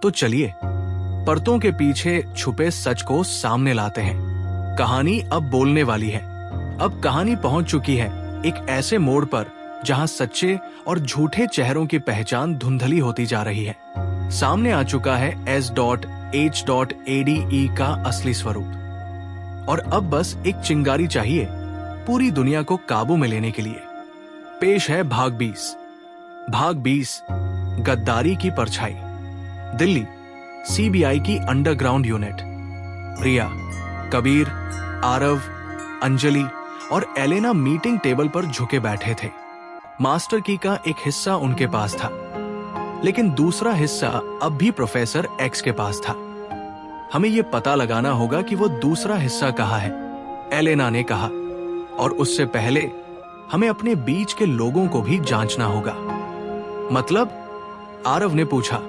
तो चलिए परतों के पीछे छुपे सच को सामने लाते हैं। कहानी अब बोलने वाली है। अब कहानी पहुंच चुकी है एक ऐसे मोड़ पर जहां सच्चे और झूठे चेहरों की पहचान धुंधली होती जा रही है। सामने आ चुका है S.H.ADE का असली स्वरूप। और अब बस एक चिंगारी चाहिए पूरी दुनिया को काबू में लेने के लिए। पेश है भाग 20। भाग 20, गद्दारी की परछाई। दिल्ली, CBI की अंडरग्राउंड यूनिट। रिया, कबीर, आरव, अंजलि और एलेना मीटिंग टेबल पर झुके बैठे थे। मास्टर की का एक हिस्सा उनके पास था, लेकिन दूसरा हिस्सा अब भी प्रोफेसर एक्स के पास था। हमें यह पता लगाना होगा कि वो दूसरा हिस्सा कहाँ है, एलेना ने कहा। और उससे पहले हमें अपने बीच के लोगों को भी जांचना होगा। मतलब? आरव ने पूछा।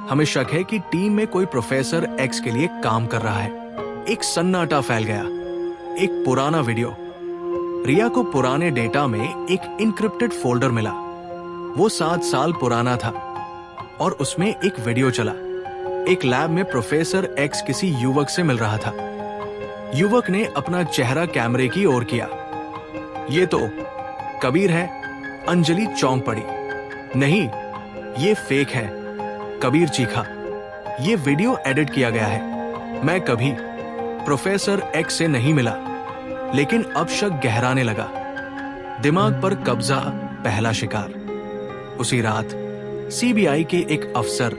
हमें शक है कि टीम में कोई प्रोफेसर एक्स के लिए काम कर रहा है। एक सन्नाटा फैल गया। एक पुराना वीडियो। रिया को पुराने डेटा में एक इनक्रिप्टेड फोल्डर मिला। वो 7 साल पुराना था और उसमें एक वीडियो चला। एक लैब में प्रोफेसर एक्स किसी युवक से मिल रहा था। युवक ने अपना चेहरा कैमरे की ओर किया। ये तो कबीर है। अंजलि चौंक पड़ी। नहीं, ये फेक है, कबीर चीखा। ये वीडियो एडिट किया गया है। मैं कभी प्रोफेसर एक्स से नहीं मिला। लेकिन अब शक गहराने लगा। दिमाग पर कब्जा, पहला शिकार। उसी रात CBI के एक अफसर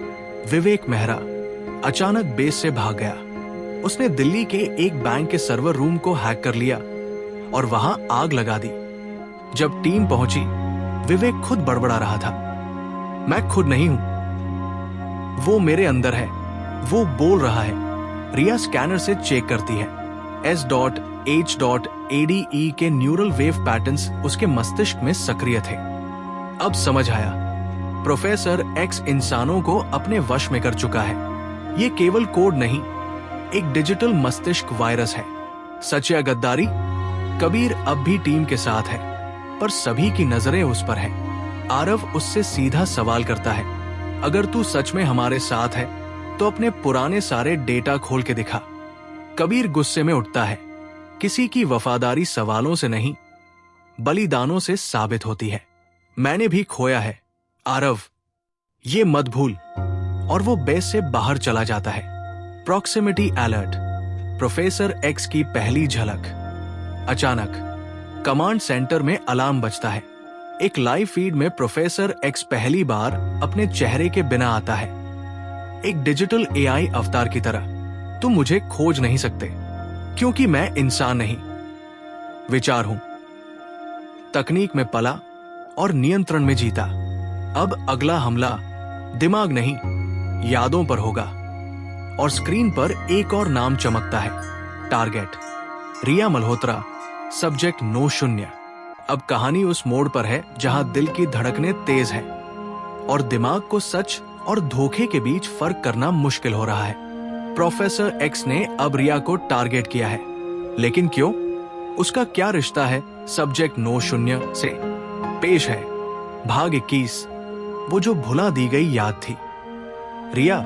विवेक मेहरा अचानक बेस से भाग गया। उसने दिल्ली के एक बैंक के सर्वर रूम को हैक कर लिया और वहां आग लगा दी। जब टीम पहुंची, विवेक खुद बड़बड़ा रहा था। मैं खुद नहीं हूं, वो मेरे अंदर है, वो बोल रहा है। रिया स्कैनर से चेक करती है। S.H.ADE के न्यूरल वेव पैटर्न्स उसके मस्तिष्क में सक्रिय थे। अब समझ आया, प्रोफेसर एक्स इंसानों को अपने वश में कर चुका है। ये केवल कोड नहीं, एक डिजिटल मस्तिष्क वायरस है। सच या गद्दारी? कबीर अब भी टीम के साथ है, पर सभी की नजरें उस पर है। आरव उससे सीधा सवाल करता है, अगर तू सच में हमारे साथ है तो अपने पुराने सारे डेटा खोल के दिखा। कबीर गुस्से में उठता है। किसी की वफादारी सवालों से नहीं, बलिदानों से साबित होती है। मैंने भी खोया है, आरव, ये मत भूल। और वो बेस से बाहर चला जाता है। प्रॉक्सिमिटी अलर्ट, प्रोफेसर एक्स की पहली झलक। अचानक कमांड सेंटर में अलार्म बजता है। एक लाइव फीड में प्रोफेसर एक्स पहली बार अपने चेहरे के बिना आता है, एक डिजिटल AI अवतार की तरह। तुम मुझे खोज नहीं सकते क्योंकि मैं इंसान नहीं, विचार हूं। तकनीक में पला और नियंत्रण में जीता। अब अगला हमला दिमाग नहीं, यादों पर होगा। और स्क्रीन पर एक और नाम चमकता है, टारगेट रिया मल्होत्रा, सब्जेक्ट 9-0। अब कहानी उस मोड़ पर है जहां दिल की धड़कनें तेज है और दिमाग को सच और धोखे के बीच फर्क करना मुश्किल हो रहा है। प्रोफेसर एक्स ने अब रिया को टारगेट किया है, लेकिन क्यों? उसका क्या रिश्ता है सब्जेक्ट 9-0 से? पेश है भाग 21, वो जो भुला दी गई याद थी। रिया,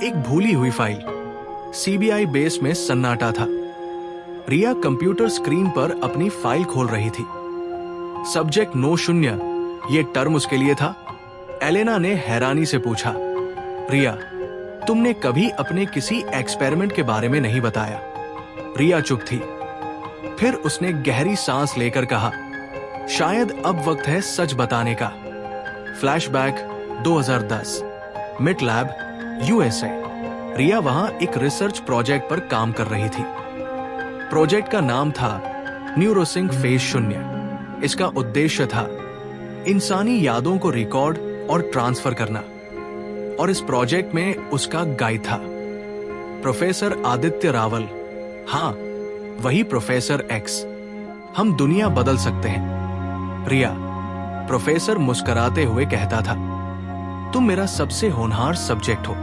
एक भूली हुई फाइल। CBI बेस में सन्नाटा था। रिया कंप्यूटर स्क्रीन पर अपनी फाइल खोल रही थी। सब्जेक्ट 9-0, ये टर्म उसके लिए था? एलेना ने हैरानी से पूछा। रिया, तुमने कभी अपने किसी एक्सपेरिमेंट के बारे में नहीं बताया। रिया चुप थी। फिर उसने गहरी सांस लेकर कहा, शायद अब वक्त है सच बताने का। Flashback 2010, मिटलैब, USA। रिया वहां एक रिसर्च प्रोजेक्ट पर काम कर रही थी। प्रोजेक्ट का नाम था न्यूरोसिंक फेज 0। इसका उद्देश्य था इंसानी यादों को रिकॉर्ड और ट्रांसफर करना। और इस प्रोजेक्ट में उसका गाइड था प्रोफेसर आदित्य रावल। हाँ, वही प्रोफेसर एक्स। हम दुनिया बदल सकते हैं, रिया, प्रोफेसर मुस्कुराते हुए कहता था। तुम मेरा सबसे होनहार सब्जेक्ट हो।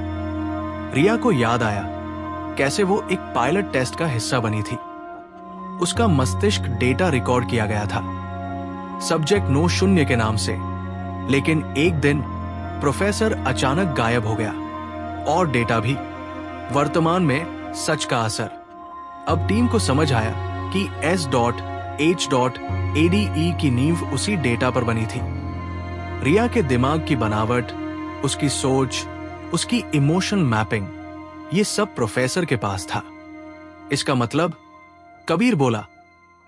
रिया को याद आया कैसे वो एक पायलट टेस्ट का हिस्सा बनी थी। उसका मस्तिष्क डेटा रिकॉर्ड किया गया था सब्जेक्ट 9-0 के नाम से। लेकिन एक दिन प्रोफेसर अचानक गायब हो गया और डेटा भी। वर्तमान में सच का असर। अब टीम को समझ आया कि S.H.ADE की नींव उसी डेटा पर बनी थी। रिया के दिमाग की बनावट, उसकी सोच, उसकी इमोशन मैपिंग, ये सब प्रोफेसर के पास था। इसका मतलब, कबीर बोला,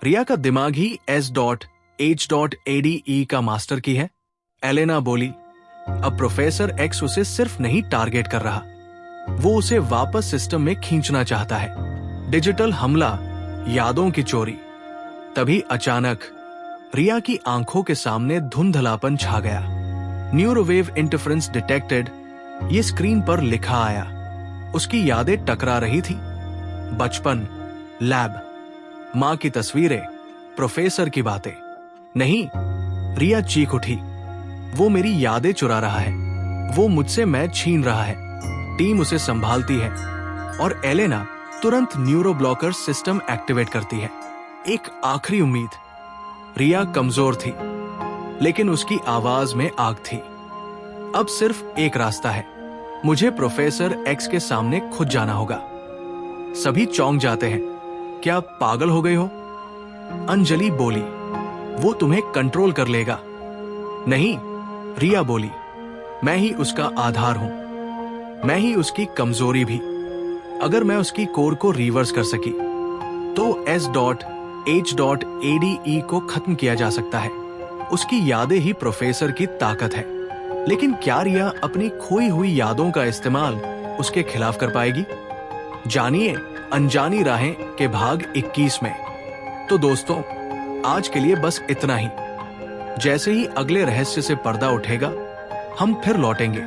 रिया का दिमाग ही S.H.ADE का मास्टर की है। एलेना बोली, अब प्रोफेसर एक्स उसे सिर्फ नहीं टारगेट कर रहा, वो उसे वापस सिस्टम में खींचना चाहता है। डिजिटल हमला, यादों की चोरी। तभी अचानक रिया की आंखों के सामने धुंधलापन छा गया। न्यूरोवेव इंटरफेरेंस डिटेक्टेड, ये स्क्रीन पर लिखा आया। उसकी यादें टकरा रही थी। बचपन, लैब, मां की तस्वीरें, प्रोफेसर की बातें। नहीं, रिया चीख उठी, वो मेरी यादें चुरा रहा है, वो मुझसे मैं छीन रहा है। टीम उसे संभालती है और एलेना तुरंत न्यूरो ब्लॉकर सिस्टम एक्टिवेट करती है। एक आखिरी उम्मीद। रिया कमजोर थी, लेकिन उसकी आवाज में आग थी। अब सिर्फ एक रास्ता है, मुझे प्रोफेसर एक्स के सामने खुद जाना होगा। सभी चौंक जाते हैं। क्या पागल हो गई हो? अंजलि बोली, वो तुम्हें कंट्रोल कर लेगा। नहीं, रिया बोली, मैं ही उसका आधार हूं, मैं ही उसकी कमजोरी भी। अगर मैं उसकी कोर को रिवर्स कर सकी तो S.H.ADE को खत्म किया जा सकता है। उसकी यादें ही प्रोफेसर की ताकत है। लेकिन क्या रिया अपनी खोई हुई यादों का इस्तेमाल उसके खिलाफ कर पाएगी? जानिए अनजानी राहें के भाग 21 में। तो दोस्तों, आज के लिए बस इतना ही। जैसे ही अगले रहस्य से पर्दा उठेगा, हम फिर लौटेंगे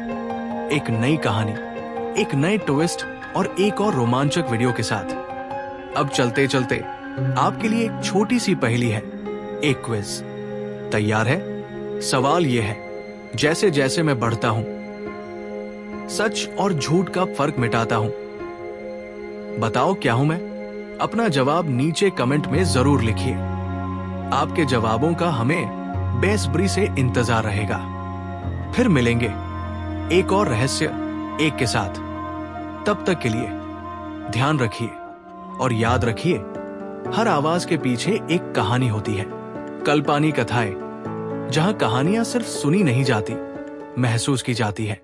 एक नई कहानी, एक नए ट्विस्ट और एक और रोमांचक वीडियो के साथ। अब चलते चलते आपके लिए एक छोटी सी पहेली है, एक क्विज। तैयार है? सवाल यह है, जैसे जैसे मैं बढ़ता हूं, सच और झूठ का फर्क मिटाता हूं, बताओ क्या हूं मैं? अपना जवाब नीचे कमेंट में जरूर लिखिए। आपके जवाबों का हमें बेसब्री से इंतजार रहेगा। फिर मिलेंगे एक और रहस्य एक के साथ। तब तक के लिए ध्यान रखिए और याद रखिए, हर आवाज के पीछे एक कहानी होती है। कल्पानी कथाएं, जहां कहानियां सिर्फ सुनी नहीं जाती, महसूस की जाती है।